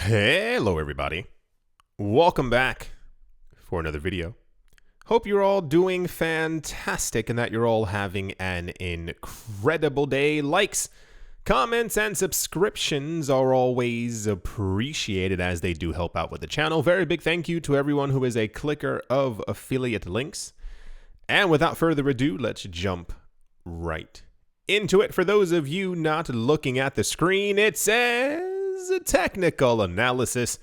Hello everybody, welcome back for another video. Hope you're all doing fantastic and that you're all having an incredible day. Likes, comments, and subscriptions are always appreciated as they do help out with the channel. Very big thank you to everyone who is a clicker of affiliate links. And without further ado, let's jump right into it. For those of you not looking at the screen, it says technical analysis.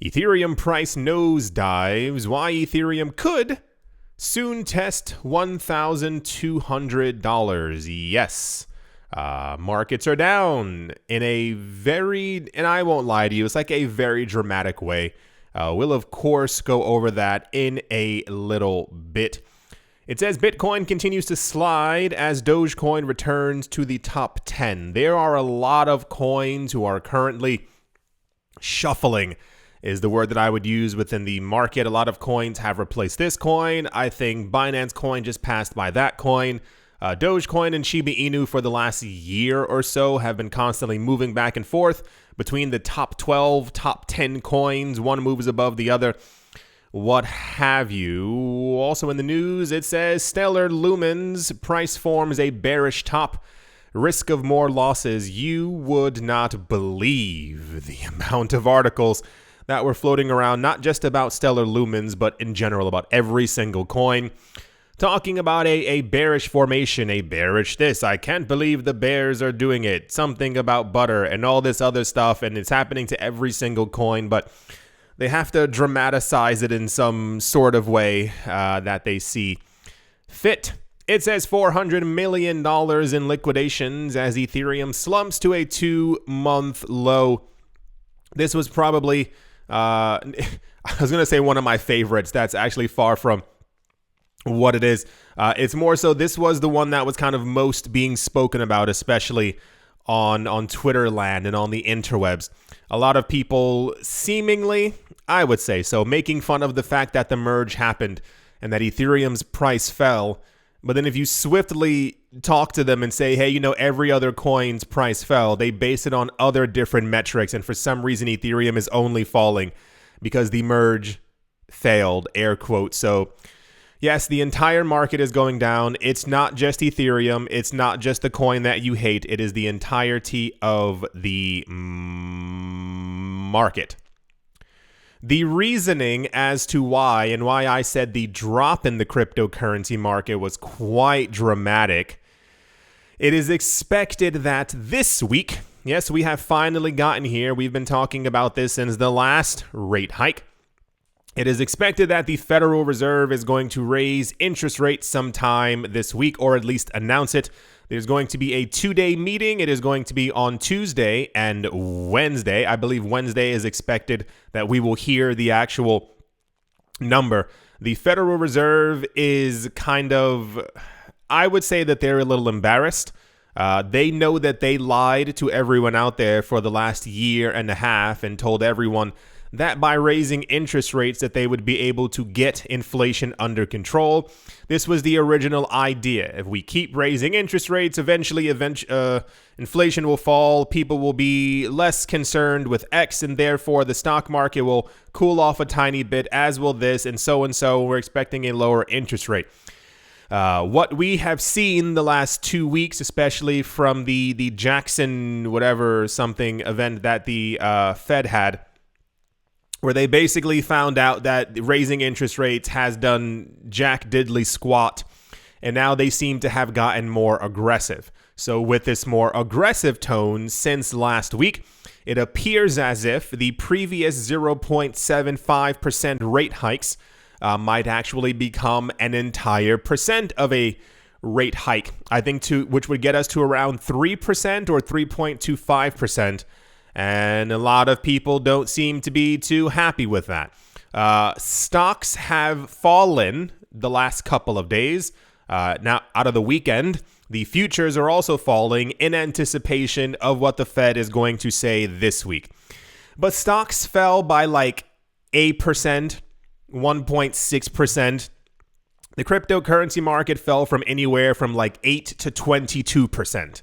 Ethereum price nosedives. Why Ethereum could soon test $1,200. Yes. Markets are down in a very, and I won't lie to you, it's like a very dramatic way. We'll of course go over that in a little bit. It says Bitcoin continues to slide as Dogecoin returns to the top 10. There are a lot of coins who are currently shuffling, is the word that I would use within the market. A lot of coins have replaced this coin. I think Binance coin just passed by that coin. Dogecoin and Shiba Inu for the last year or so have been constantly moving back and forth between the top 12, top 10 coins. One moves above the other, what have you. Also in the news, it says Stellar Lumens price forms a bearish top. Risk of more losses. You would not believe the amount of articles that were floating around, not just about Stellar Lumens, but in general about every single coin, talking about a bearish formation, a bearish this. I can't believe the bears are doing it. Something about butter and all this other stuff, and it's happening to every single coin, but they have to dramatize it in some sort of way that they see fit. It says $400 million in liquidations as Ethereum slumps to a 2-month low. This was probably, I was going to say one of my favorites. That's actually far from what it is. It's more so this was the one that was kind of most being spoken about, especially on Twitter land and on the interwebs. A lot of people seemingly, I would say so, making fun of the fact that the merge happened and that Ethereum's price fell. But then if you swiftly talk to them and say, hey, you know, every other coin's price fell, they base it on other different metrics. And for some reason, Ethereum is only falling because the merge failed, air quotes. So yes, the entire market is going down. It's not just Ethereum. It's not just the coin that you hate. It is the entirety of the market. The reasoning as to why and why I said the drop in the cryptocurrency market was quite dramatic. It is expected that this week, yes, we have finally gotten here. We've been talking about this since the last rate hike. It is expected that the Federal Reserve is going to raise interest rates sometime this week, or at least announce it. There's going to be a 2-day meeting. It is going to be on Tuesday and Wednesday. I believe Wednesday is expected that we will hear the actual number. The Federal Reserve is kind of, I would say that they're a little embarrassed. They know that they lied to everyone out there for the last year and a half and told everyone that by raising interest rates that they would be able to get inflation under control. This was the original idea. If we keep raising interest rates, eventually inflation will fall, people will be less concerned with X, and therefore the stock market will cool off a tiny bit, as will this, and so. We're expecting a lower interest rate. What we have seen the last 2 weeks, especially from the Jackson whatever something event that the Fed had, where they basically found out that raising interest rates has done jack diddly squat, and now they seem to have gotten more aggressive. So with this more aggressive tone since last week, it appears as if the previous 0.75% rate hikes might actually become an entire percent of a rate hike. I think which would get us to around 3% or 3.25%. And a lot of people don't seem to be too happy with that. Stocks have fallen the last couple of days. Now, out of the weekend, the futures are also falling in anticipation of what the Fed is going to say this week. But stocks fell by like 8%, 1.6%. The cryptocurrency market fell from anywhere from like 8 to 22%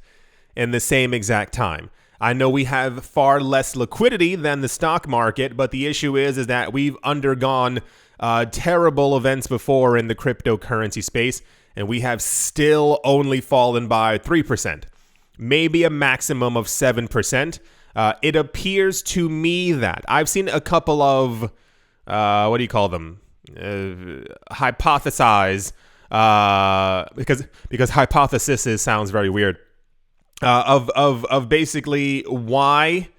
in the same exact time. I know we have far less liquidity than the stock market, but the issue is that we've undergone terrible events before in the cryptocurrency space, and we have still only fallen by 3%, maybe a maximum of 7%. It appears to me that I've seen a couple of, what do you call them? Hypothesize, because hypothesis sounds very weird. Of basically why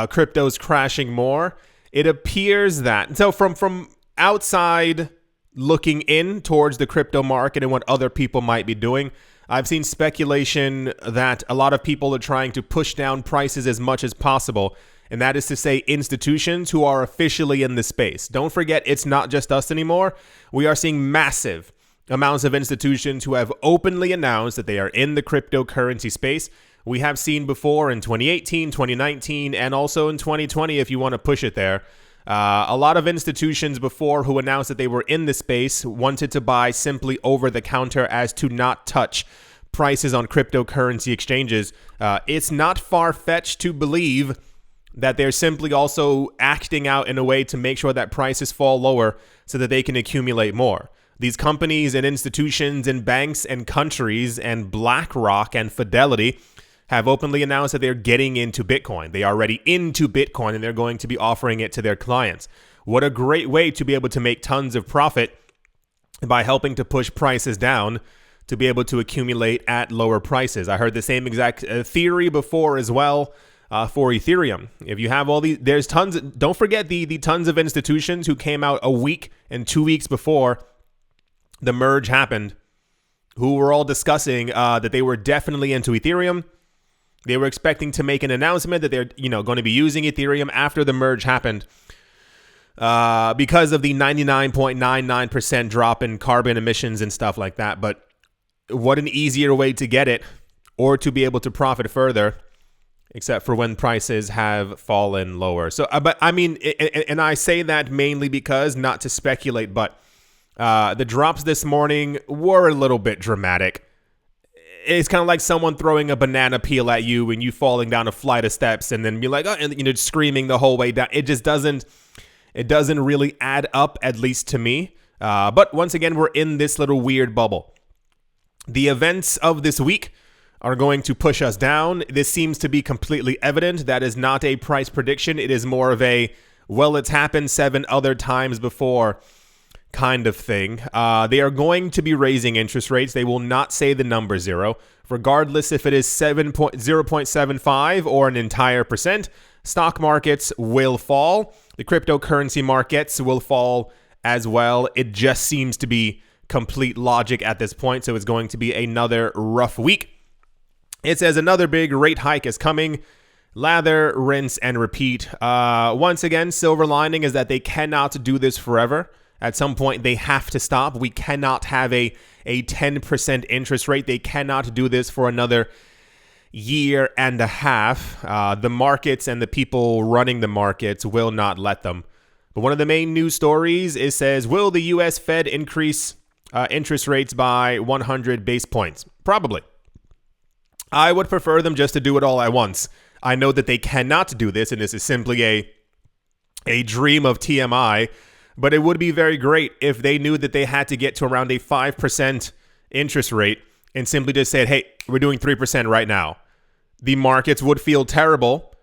crypto's crashing more. It appears that, so from outside looking in towards the crypto market and what other people might be doing, I've seen speculation that a lot of people are trying to push down prices as much as possible. And that is to say, institutions who are officially in the space. Don't forget, it's not just us anymore. We are seeing massive amounts of institutions who have openly announced that they are in the cryptocurrency space. We have seen before in 2018, 2019, and also in 2020, if you want to push it there. A lot of institutions before who announced that they were in the space wanted to buy simply over the counter as to not touch prices on cryptocurrency exchanges. It's not far-fetched to believe that they're simply also acting out in a way to make sure that prices fall lower so that they can accumulate more. These companies and institutions and banks and countries and BlackRock and Fidelity have openly announced that they're getting into Bitcoin. They are already into Bitcoin, and they're going to be offering it to their clients. What a great way to be able to make tons of profit by helping to push prices down to be able to accumulate at lower prices. I heard the same exact theory before as well for Ethereum. If you have all these, there's tons. Don't forget the tons of institutions who came out a week and 2 weeks before the merge happened, who were all discussing that they were definitely into Ethereum. They were expecting to make an announcement that they're, going to be using Ethereum after the merge happened because of the 99.99% drop in carbon emissions and stuff like that. But what an easier way to get it or to be able to profit further, except for when prices have fallen lower. So, but I mean, and I say that mainly because, not to speculate, but the drops this morning were a little bit dramatic. It's kind of like someone throwing a banana peel at you and you falling down a flight of steps and then be like, oh, and screaming the whole way down. It just doesn't really add up, at least to me. But once again, we're in this little weird bubble. The events of this week are going to push us down. This seems to be completely evident. That is not a price prediction. It is more of a, well, it's happened 7 other times before kind of thing. They are going to be raising interest rates. They will not say the number 0. Regardless if it is 0.75 or an entire percent, stock markets will fall. The cryptocurrency markets will fall as well. It just seems to be complete logic at this point. So it's going to be another rough week. It says another big rate hike is coming. Lather, rinse, and repeat. Once again, silver lining is that they cannot do this forever. At some point, they have to stop. We cannot have a 10% interest rate. They cannot do this for another year and a half. The markets and the people running the markets will not let them. But one of the main news stories, it says, will the U.S. Fed increase interest rates by 100 base points? Probably. I would prefer them just to do it all at once. I know that they cannot do this, and this is simply a dream of TMI. But it would be very great if they knew that they had to get to around a 5% interest rate and simply just said, hey, we're doing 3% right now. The markets would feel terrible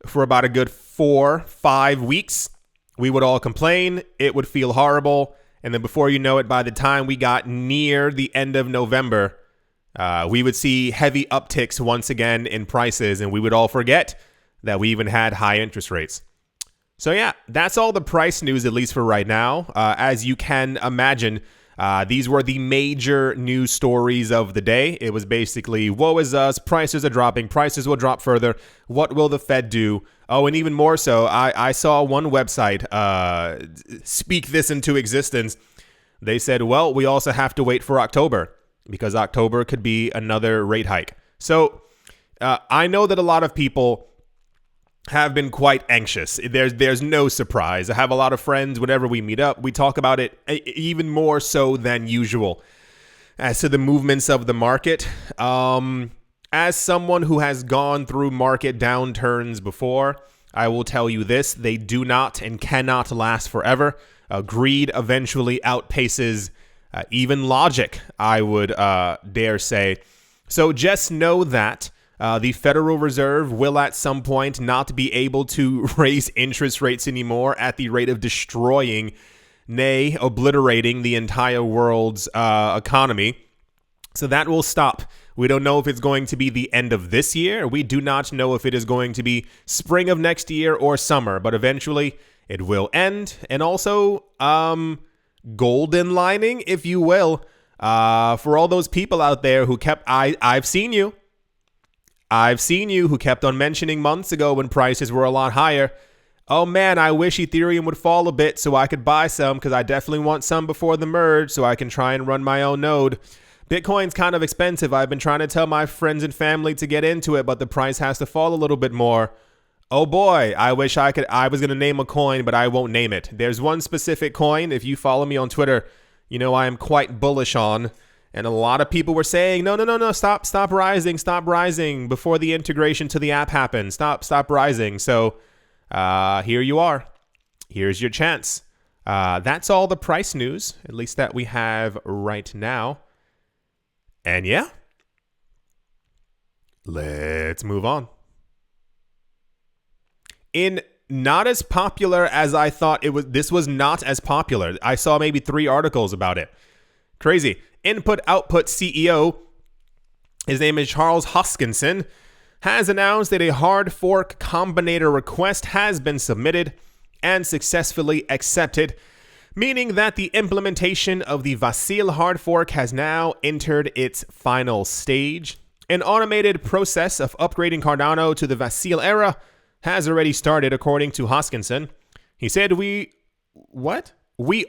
for about a good 4-5 weeks. We would all complain. It would feel horrible. And then before you know it, by the time we got near the end of November, we would see heavy upticks once again in prices, and we would all forget that we even had high interest rates. So yeah, that's all the price news, at least for right now. As you can imagine, these were the major news stories of the day. It was basically, woe is us, prices are dropping, prices will drop further. What will the Fed do? Oh, and even more so, I saw one website speak this into existence. They said, well, we also have to wait for October because October could be another rate hike. So I know that a lot of people have been quite anxious. There's no surprise. I have a lot of friends, whenever we meet up, we talk about it even more so than usual as to the movements of the market. As someone who has gone through market downturns before, I will tell you this: they do not and cannot last forever. Greed eventually outpaces even logic, I would dare say. So just know that the Federal Reserve will at some point not be able to raise interest rates anymore at the rate of destroying, nay, obliterating the entire world's economy. So that will stop. We don't know if it's going to be the end of this year. We do not know if it is going to be spring of next year or summer, but eventually it will end. And also, golden lining, if you will, for all those people out there who kept, I've seen you who kept on mentioning months ago when prices were a lot higher. Oh man, I wish Ethereum would fall a bit so I could buy some, because I definitely want some before the merge so I can try and run my own node. Bitcoin's kind of expensive. I've been trying to tell my friends and family to get into it, but the price has to fall a little bit more. Oh boy, I wish I could. I was going to name a coin, but I won't name it. There's one specific coin, if you follow me on Twitter, you know I am quite bullish on. And a lot of people were saying, no, stop rising before the integration to the app happens. Stop rising. So here you are. Here's your chance. That's all the price news, at least that we have right now. And yeah, let's move on. In not as popular as I thought it was, this was not as popular. I saw maybe 3 articles about it. Crazy. Input Output CEO, his name is Charles Hoskinson, has announced that a hard fork combinator request has been submitted and successfully accepted, meaning that the implementation of the Vasil hard fork has now entered its final stage. An automated process of upgrading Cardano to the Vasil era has already started, according to Hoskinson. He said, we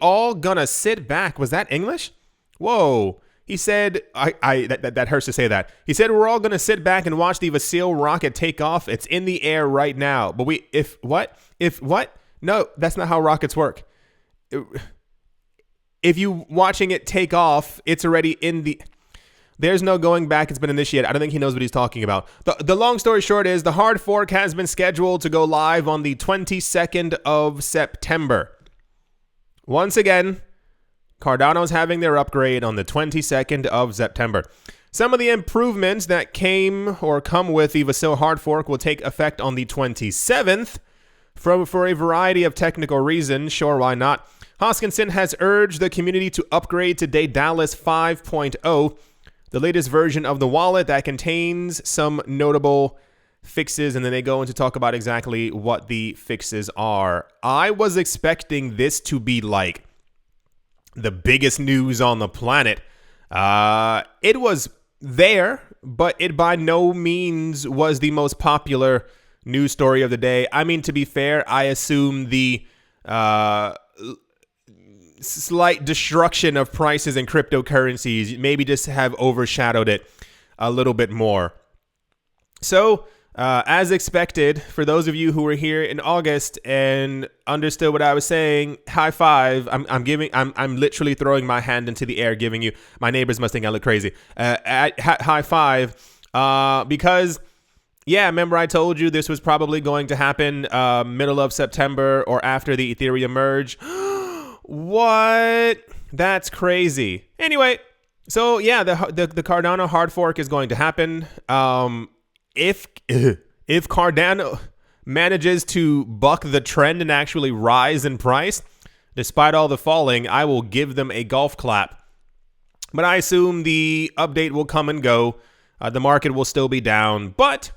all gonna sit back. Was that English? Whoa. He said, that hurts to say that. He said, we're all gonna sit back and watch the Vasil rocket take off. It's in the air right now. But if what? No, that's not how rockets work. If you watching it take off, it's already in the... There's no going back. It's been initiated. I don't think he knows what he's talking about. The long story short is the hard fork has been scheduled to go live on the 22nd of September. Once again, Cardano's having their upgrade on the 22nd of September. Some of the improvements that come with the Vasil hard fork will take effect on the 27th for a variety of technical reasons. Sure, why not? Hoskinson has urged the community to upgrade to Daedalus 5.0, the latest version of the wallet that contains some notable fixes, and then they go into talk about exactly what the fixes are. I was expecting this to be like the biggest news on the planet. It was there, but it by no means was the most popular news story of the day. I mean, to be fair, I assume the slight destruction of prices in cryptocurrencies maybe just have overshadowed it a little bit more. So, as expected, for those of you who were here in August and understood what I was saying, high five. I'm literally throwing my hand into the air, giving you. My neighbors must think I look crazy. High five, because yeah, remember I told you this was probably going to happen middle of September or after the Ethereum merge. What? That's crazy. Anyway, so yeah, the Cardano hard fork is going to happen. If Cardano manages to buck the trend and actually rise in price, despite all the falling, I will give them a golf clap. But I assume the update will come and go. The market will still be down, but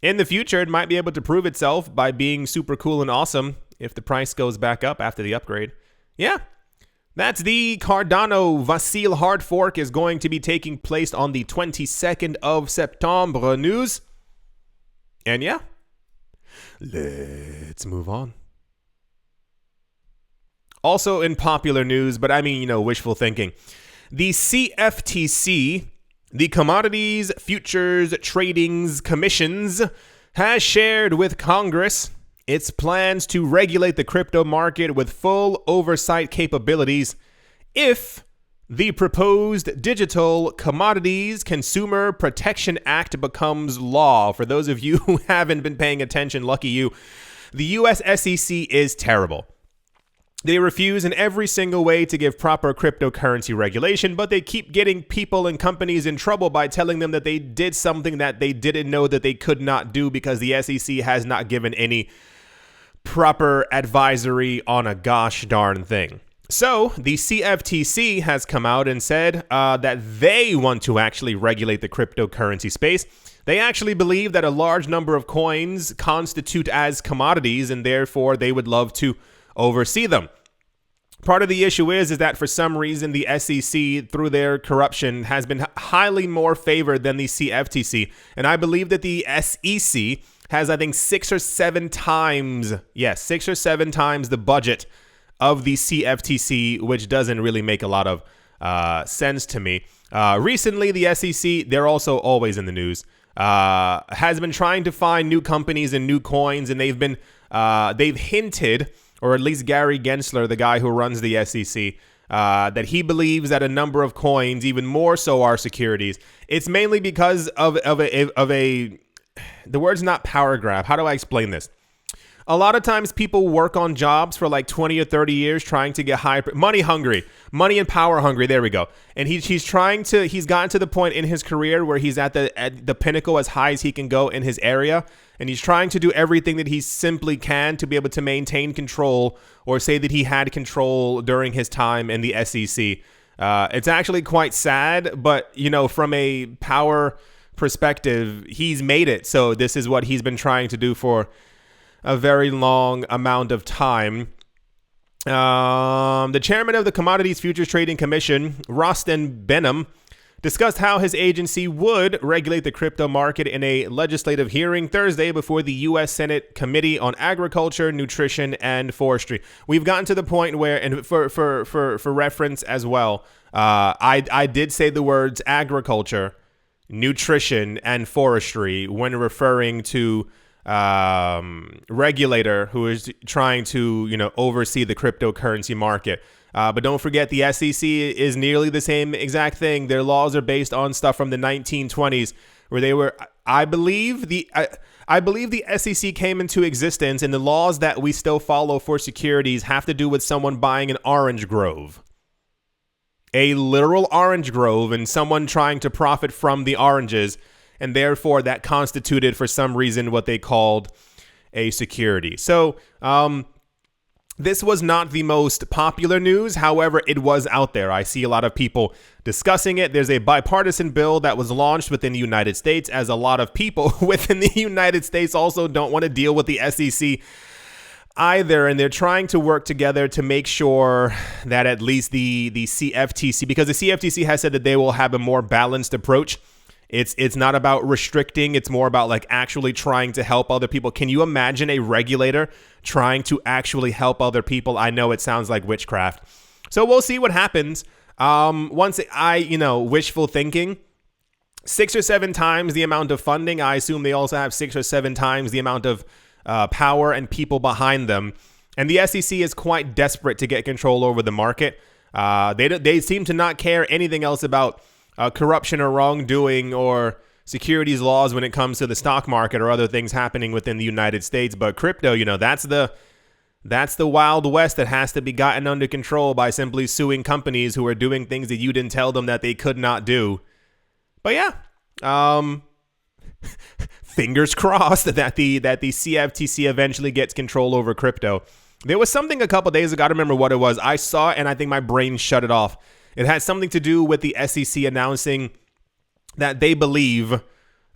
in the future, it might be able to prove itself by being super cool and awesome if the price goes back up after the upgrade. Yeah, that's the Cardano Vasil hard fork is going to be taking place on the 22nd of September news. And yeah, let's move on. Also in popular news, but I mean, wishful thinking. The CFTC, the Commodities Futures Tradings Commissions, has shared with Congress its plans to regulate the crypto market with full oversight capabilities if The proposed Digital Commodities Consumer Protection Act becomes law. For those of you who haven't been paying attention, lucky you. The US SEC is terrible. They refuse in every single way to give proper cryptocurrency regulation, but they keep getting people and companies in trouble by telling them that they did something that they didn't know that they could not do because the SEC has not given any proper advisory on a gosh darn thing. So the CFTC has come out and said that they want to actually regulate the cryptocurrency space. They actually believe that a large number of coins constitute as commodities, and therefore they would love to oversee them. Part of the issue is that for some reason the SEC, through their corruption, has been highly more favored than the CFTC. And I believe that the SEC has, I think, 6 or 7 times the budget of the CFTC, which doesn't really make a lot of sense to me. Recently, the SEC, they're also always in the news, has been trying to find new companies and new coins, and they've hinted, or at least Gary Gensler, the guy who runs the SEC, that he believes that a number of coins, even more so, are securities. It's mainly because of a the word's not power grab. How do I explain this? A lot of times people work on jobs for like 20 or 30 years trying to get money and power hungry. There we go. And he's gotten to the point in his career where he's at the pinnacle as high as he can go in his area. And he's trying to do everything that he simply can to be able to maintain control, or say that he had control during his time in the SEC. It's actually quite sad, but from a power perspective, he's made it. So this is what he's been trying to do for a very long amount of time. The chairman of the Commodities Futures Trading Commission, Rostin Benham, discussed how his agency would regulate the crypto market in a legislative hearing Thursday before the U.S. Senate Committee on Agriculture, Nutrition, and Forestry. We've gotten to the point where, and for reference as well, I did say the words agriculture, nutrition, and forestry when referring to regulator who is trying to, oversee the cryptocurrency market. But don't forget, the SEC is nearly the same exact thing. Their laws are based on stuff from the 1920s, where they were, I believe the SEC came into existence, and the laws that we still follow for securities have to do with someone buying an orange grove. A literal orange grove, and someone trying to profit from the oranges, and therefore that constituted, for some reason, what they called a security. So this was not the most popular news. However, it was out there. I see a lot of people discussing it. There's a bipartisan bill that was launched within the United States, as a lot of people within the United States also don't want to deal with the SEC either, and they're trying to work together to make sure that at least the CFTC, because the CFTC has said that they will have a more balanced approach. It's not about restricting. It's more about like actually trying to help other people. Can you imagine a regulator trying to actually help other people? I know it sounds like witchcraft. So we'll see what happens. Wishful thinking, 6 or 7 times the amount of funding. I assume they also have 6 or 7 times the amount of power and people behind them. And the SEC is quite desperate to get control over the market. They seem to not care anything else about corruption or wrongdoing or securities laws when it comes to the stock market or other things happening within the United States. But crypto, that's the Wild West that has to be gotten under control by simply suing companies who are doing things that you didn't tell them that they could not do. But yeah, fingers crossed that the CFTC eventually gets control over crypto. There was something a couple days ago, I don't remember what it was. I saw it and I think my brain shut it off. It had something to do with the SEC announcing that they believe,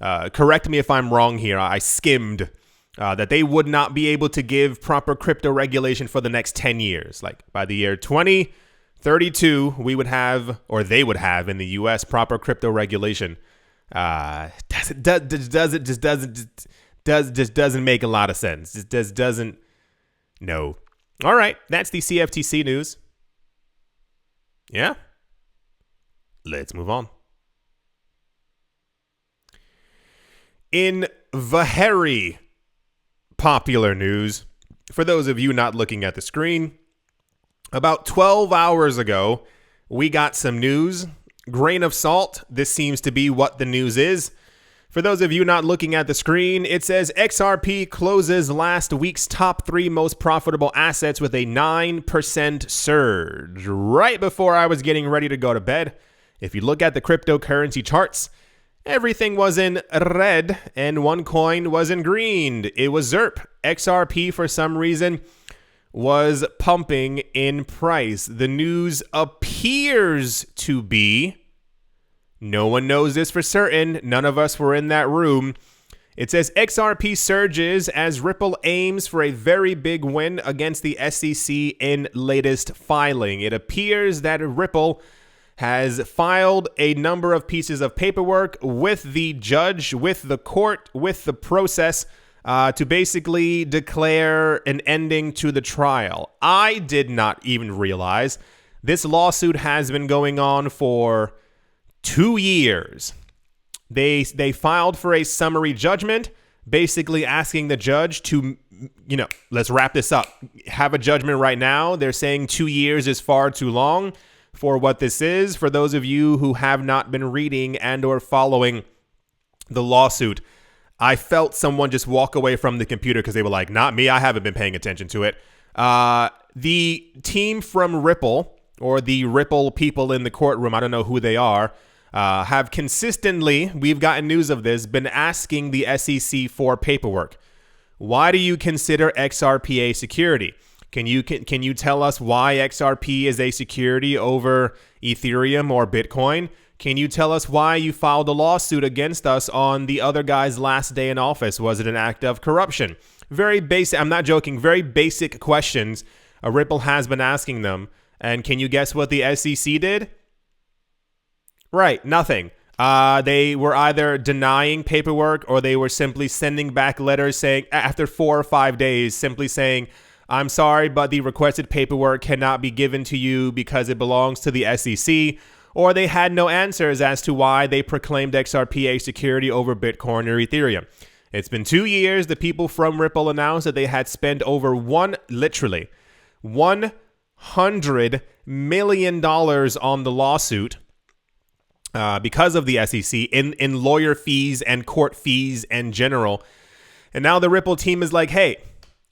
correct me if I'm wrong here, I skimmed, that they would not be able to give proper crypto regulation for the next 10 years. Like by the year 2032, we would have, or they would have in the US, proper crypto regulation. Just doesn't make a lot of sense. It just doesn't. No. All right. That's the CFTC news. Yeah. Let's move on. In very popular news, for those of you not looking at the screen, about 12 hours ago, we got some news. Grain of salt, this seems to be what the news is. For those of you not looking at the screen, it says XRP closes last week's top 3 most profitable assets with a 9% surge. Right before I was getting ready to go to bed. If you look at the cryptocurrency charts, everything was in red and one coin was in green. It was ZERP. XRP, for some reason, was pumping in price. The news appears to be, no one knows this for certain, none of us were in that room. It says XRP surges as Ripple aims for a very big win against the SEC in latest filing. It appears that Ripple has filed a number of pieces of paperwork with the judge, with the court, with the process to basically declare an ending to the trial. I did not even realize this lawsuit has been going on for 2 years. They filed for a summary judgment, basically asking the judge to, let's wrap this up. Have a judgment right now. They're saying 2 years is far too long for what this is. For those of you who have not been reading and or following the lawsuit, I felt someone just walk away from the computer because they were like, not me, I haven't been paying attention to it. The team from Ripple, or the Ripple people in the courtroom, I don't know who they are, have consistently, we've gotten news of this, been asking the SEC for paperwork. Why do you consider XRP a security? Can you tell us why XRP is a security over Ethereum or Bitcoin? Can you tell us why you filed a lawsuit against us on the other guy's last day in office? Was it an act of corruption? Very basic, I'm not joking, very basic questions Ripple has been asking them. And can you guess what the SEC did? Right, nothing. They were either denying paperwork or they were simply sending back letters saying, after 4 or 5 days, simply saying, I'm sorry, but the requested paperwork cannot be given to you because it belongs to the SEC. Or they had no answers as to why they proclaimed XRP a security over Bitcoin or Ethereum. It's been 2 years. The people from Ripple announced that they had spent over $100 million on the lawsuit because of the SEC in lawyer fees and court fees in general. And now the Ripple team is like, hey,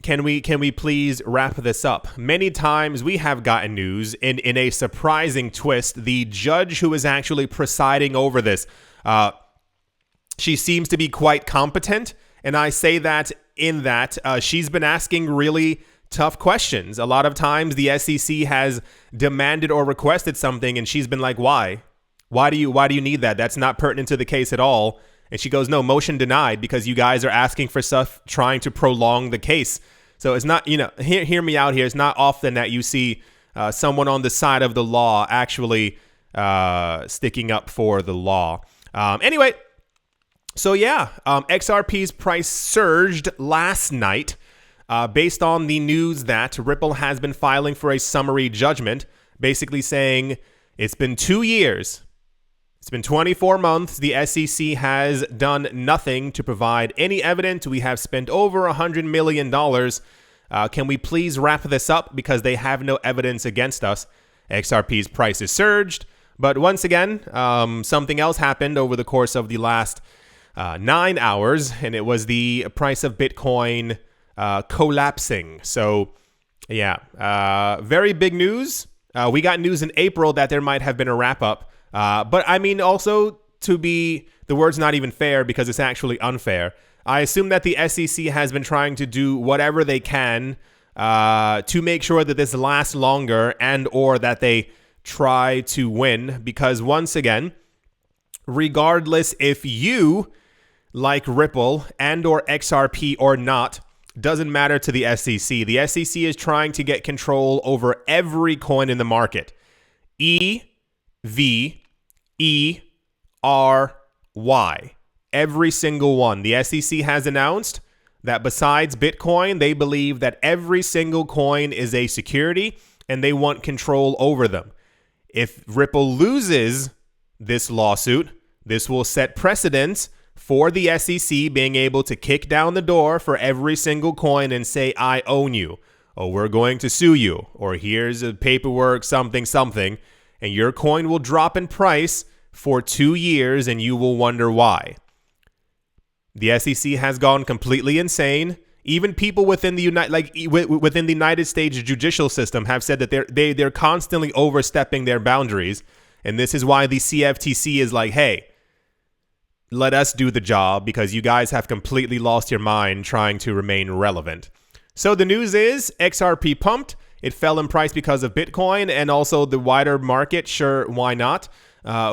can we please wrap this up? Many times we have gotten news in a surprising twist. The judge who is actually presiding over this, she seems to be quite competent. And I say that in that she's been asking really tough questions. A lot of times the SEC has demanded or requested something and she's been like, why? Why do you need that? That's not pertinent to the case at all. And she goes, no, motion denied because you guys are asking for stuff trying to prolong the case. So it's not, hear me out here. It's not often that you see someone on the side of the law actually sticking up for the law. Anyway, so yeah, XRP's price surged last night based on the news that Ripple has been filing for a summary judgment, basically saying it's been 2 years. It's been 24 months. The SEC has done nothing to provide any evidence. We have spent over $100 million. Can we please wrap this up because they have no evidence against us? XRP's price has surged. But once again, something else happened over the course of the last 9 hours, and it was the price of Bitcoin collapsing. So, yeah, very big news. We got news in April that there might have been a wrap-up. But I mean, also to be, the word's not even fair because it's actually unfair. I assume that the SEC has been trying to do whatever they can to make sure that this lasts longer and or that they try to win. Because once again, regardless if you like Ripple and or XRP or not, doesn't matter to the SEC. The SEC is trying to get control over every coin in the market. EVERY. Every single one. The SEC has announced that besides Bitcoin, they believe that every single coin is a security and they want control over them. If Ripple loses this lawsuit, this will set precedents for the SEC being able to kick down the door for every single coin and say, I own you, or we're going to sue you, or here's a paperwork, something. and your coin will drop in price for 2 years, and you will wonder why. The SEC has gone completely insane. Even people within the within the United States judicial system have said that they're constantly overstepping their boundaries, and this is why the CFTC is like, hey, let us do the job because you guys have completely lost your mind trying to remain relevant. So the news is XRP pumped. It fell in price because of Bitcoin and also the wider market. Sure, why not?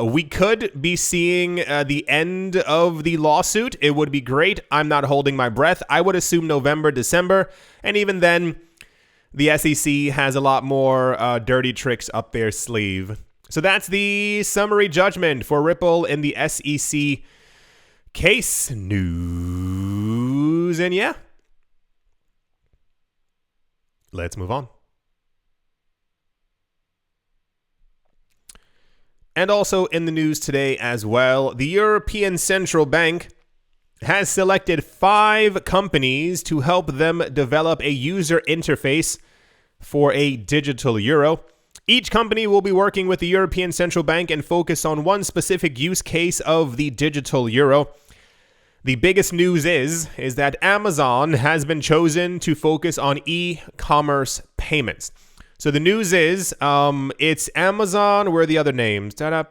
We could be seeing the end of the lawsuit. It would be great. I'm not holding my breath. I would assume November, December. And even then, the SEC has a lot more dirty tricks up their sleeve. So that's the summary judgment for Ripple in the SEC case news. And yeah, let's move on. And also in the news today as well, the European Central Bank has selected 5 companies to help them develop a user interface for a digital euro. Each company will be working with the European Central Bank and focus on one specific use case of the digital euro. The biggest news is that Amazon has been chosen to focus on e-commerce payments. So the news is, it's Amazon. Where are the other names? I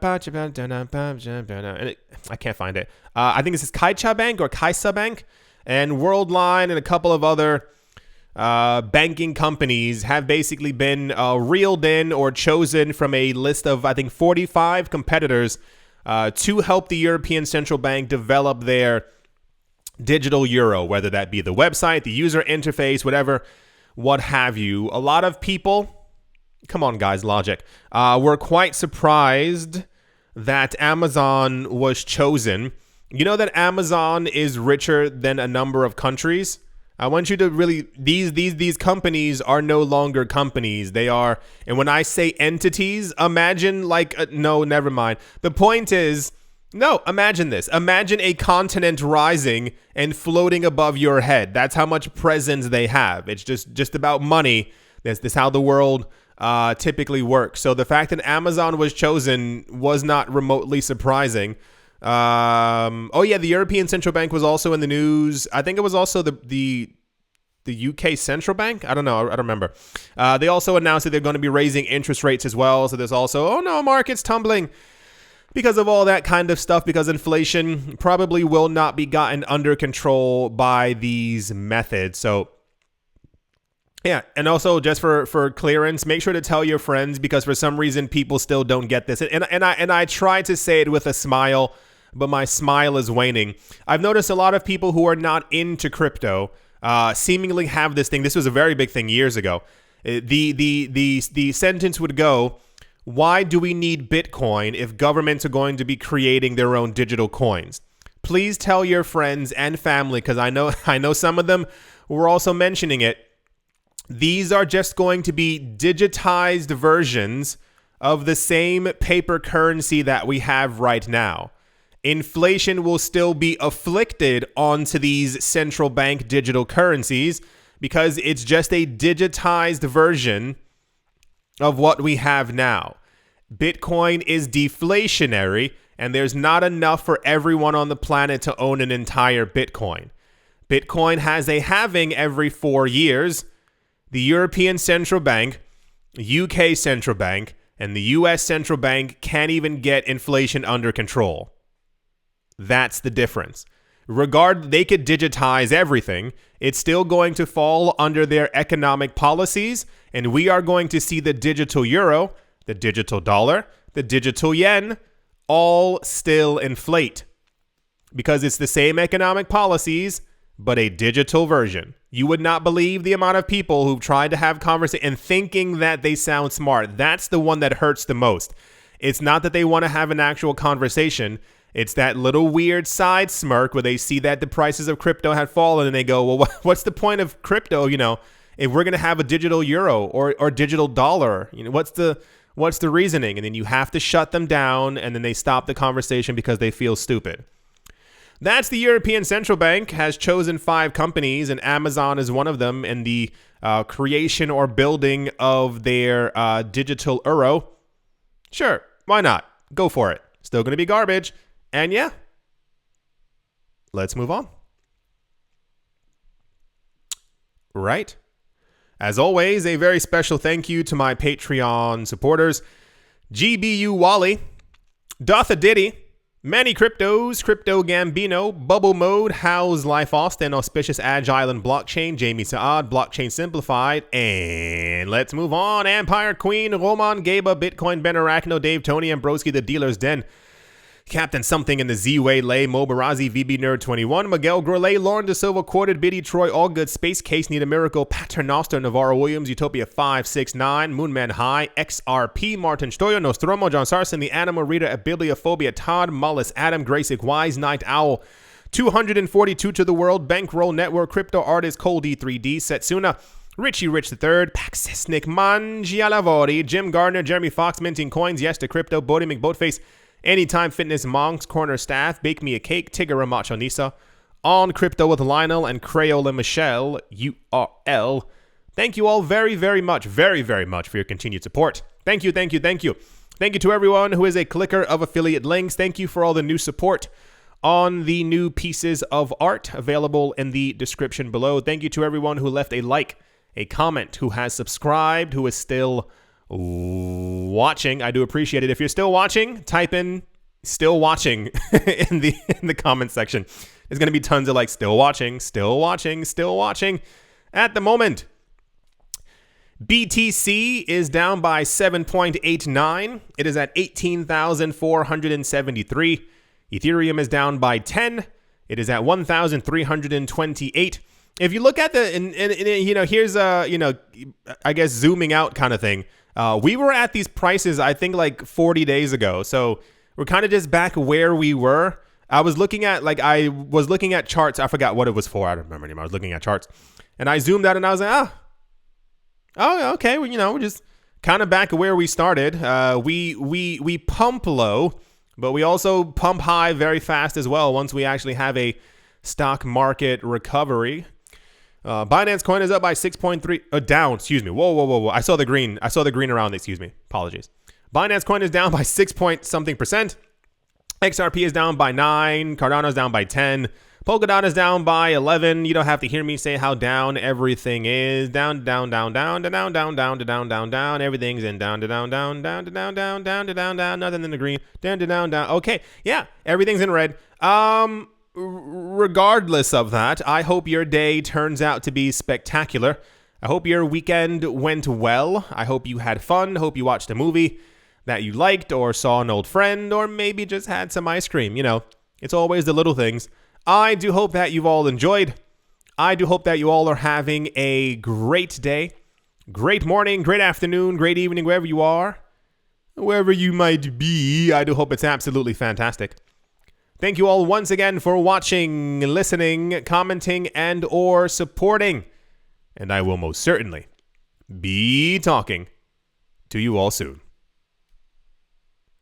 can't find it. I think this is Caixa Bank or Caixa Bank, and Worldline and a couple of other banking companies have basically been reeled in or chosen from a list of, I think, 45 competitors to help the European Central Bank develop their digital euro, whether that be the website, the user interface, whatever, what have you. A lot of people, come on guys, logic, were quite surprised that Amazon was chosen. You know that Amazon is richer than a number of countries? I want you to really, these companies are no longer companies. They are, and when I say entities, imagine like, no, never mind. The point is, no, imagine this. Imagine a continent rising and floating above your head. That's how much presence they have. It's just about money. That's how the world typically works. So the fact that Amazon was chosen was not remotely surprising. Oh yeah, the European Central Bank was also in the news. I think it was also the UK Central Bank. I don't know. I don't remember. They also announced that they're going to be raising interest rates as well. So there's also, oh no, market's tumbling because of all that kind of stuff, because inflation probably will not be gotten under control by these methods. So yeah, and also just for clearance, make sure to tell your friends, because for some reason people still don't get this. And I try to say it with a smile, but my smile is waning. I've noticed a lot of people who are not into crypto seemingly have this thing. This was a very big thing years ago. The sentence would go, why do we need Bitcoin if governments are going to be creating their own digital coins? Please tell your friends and family, because I know some of them were also mentioning it. These are just going to be digitized versions of the same paper currency that we have right now. Inflation will still be afflicted onto these central bank digital currencies because it's just a digitized version of what we have now. Bitcoin is deflationary, and there's not enough for everyone on the planet to own an entire Bitcoin. Bitcoin has a halving every 4 years. The European Central Bank, UK Central Bank, and the US Central Bank can't even get inflation under control. That's the difference. They could digitize everything. It's still going to fall under their economic policies, and we are going to see the digital euro, the digital dollar, the digital yen, all still inflate because it's the same economic policies, but a digital version. You would not believe the amount of people who've tried to have conversation and thinking that they sound smart. That's the one that hurts the most. It's not that they want to have an actual conversation. It's that little weird side smirk where they see that the prices of crypto have fallen and they go, well, what's the point of crypto? You know, if we're going to have a digital euro or digital dollar, you know, what's the reasoning? And then you have to shut them down, and then they stop the conversation because they feel stupid. That's the European Central Bank has chosen 5 companies, and Amazon is one of them in the creation or building of their digital euro. Sure, why not? Go for it. Still going to be garbage. And yeah, let's move on. Right. As always, a very special thank you to my Patreon supporters. GBU Wally, Dotha Diddy, Manny Cryptos, Crypto Gambino, Bubble Mode, How's Life Austin, Auspicious Agile and Blockchain, Jamie Saad, Blockchain Simplified, and let's move on. Empire Queen, Roman Gaba, Bitcoin Ben Arachno, Dave Tony, Ambroski, The Dealer's Den, Captain Something in the Z-Way, Lay, Mobarazi, VB Nerd 21, Miguel Grelay, Lauren De Silva, Quoted, Biddy, Troy, All Good, Space Case, Need a Miracle, Paternoster, Navarro Williams, Utopia 569, Moonman High, XRP, Martin Stoyo, Nostromo, John Sarson, The Animal Reader, Bibliophobia, Todd, Mullis, Adam, Graysick, Wise, Night Owl, 242 to the World, Bankroll Network, Crypto Artist, Cole D3D, Setsuna, Richie Rich III, Paxisnik, Mangialavori, Jim Gardner, Jeremy Fox, Minting Coins, Yes to Crypto, Bodie McBoatface, Anytime Fitness, Monk's Corner Staff, Bake Me a Cake, Tigger Macho Nisa, On Crypto with Lionel, and Crayola Michelle, URL. Thank you all very, very much for your continued support. Thank you. Thank you to everyone who is a clicker of affiliate links. Thank you for all the new support on the new pieces of art available in the description below. Thank you to everyone who left a like, a comment, who has subscribed, who is still watching. I do appreciate it. If you're still watching, type in "still watching" in the comment section. There's going to be tons of like still watching at the moment. BTC is down by 7.89. It is at 18,473. Ethereum is down by 10. It is at 1,328. If you look at the, and here's I guess zooming out kind of thing. We were at these prices, I think, like 40 days ago. So we're kind of just back where we were. I was looking at charts. I forgot what it was for. I don't remember anymore. I was looking at charts, and I zoomed out, and I was like, oh, okay. Well, we're just kind of back where we started. We pump low, but we also pump high very fast as well once we actually have a stock market recovery. Binance coin is up by 6.3 down, excuse me. Whoa. I saw the green around it, excuse me. Apologies. Binance coin is down by 6 point something %. XRP is down by 9, Cardano is down by 10, Polkadot is down by 11. You don't have to hear me say how down everything is. Down. Everything's in down. Nothing in the green. Down. Okay. Yeah, everything's in red. Regardless of that, I hope your day turns out to be spectacular. I hope your weekend went well. I hope you had fun. Hope you watched a movie that you liked, or saw an old friend, or maybe just had some ice cream. It's always the little things. I do hope that you've all enjoyed. I do hope that you all are having a great day, great morning, great afternoon, great evening, wherever you are, wherever you might be. I do hope it's absolutely fantastic. Thank you all once again for watching, listening, commenting, and or supporting. And I will most certainly be talking to you all soon.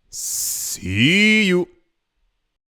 See you.